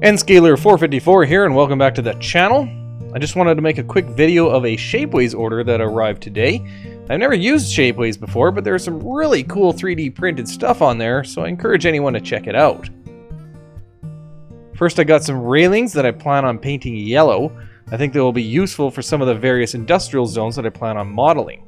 Nscaler 454 here, and welcome back to the channel. I just wanted to make a quick video of a Shapeways order that arrived today. I've never used Shapeways before, but there's some really cool 3D printed stuff on there, so I encourage anyone to check it out. First, I got some railings that I plan on painting yellow. I think they will be useful for some of the various industrial zones that I plan on modeling.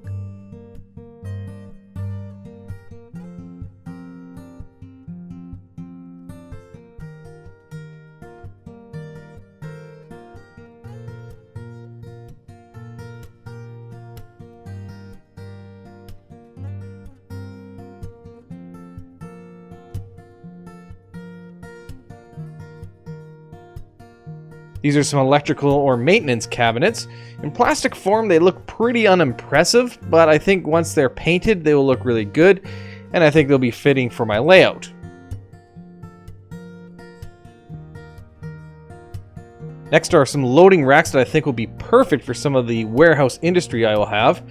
These are some electrical or maintenance cabinets. In plastic form, they look pretty unimpressive, but I think once they're painted, they will look really good, and I think they'll be fitting for my layout. Next are some loading racks that I think will be perfect for some of the warehouse industry I will have.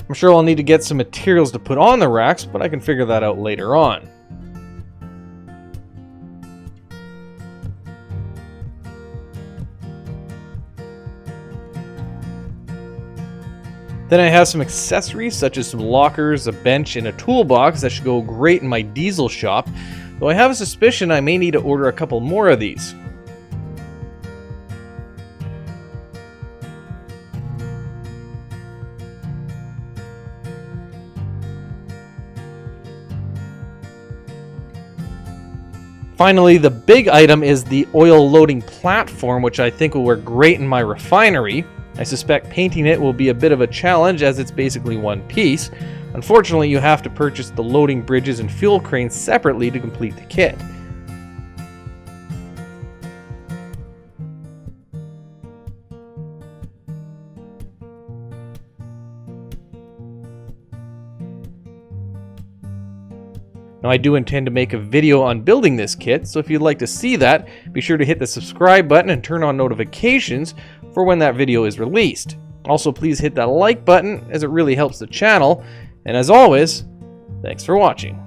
I'm sure I'll need to get some materials to put on the racks, but I can figure that out later on. Then I have some accessories such as some lockers, a bench, and a toolbox that should go great in my diesel shop, though I have a suspicion I may need to order a couple more of these. Finally, the big item is the oil loading platform, which I think will work great in my refinery. I suspect painting it will be a bit of a challenge as it's basically one piece. Unfortunately, you have to purchase the loading bridges and fuel cranes separately to complete the kit. Now, I do intend to make a video on building this kit, so if you'd like to see that, be sure to hit the subscribe button and turn on notifications for when that video is released. Also, please hit that like button as it really helps the channel, and as always, thanks for watching.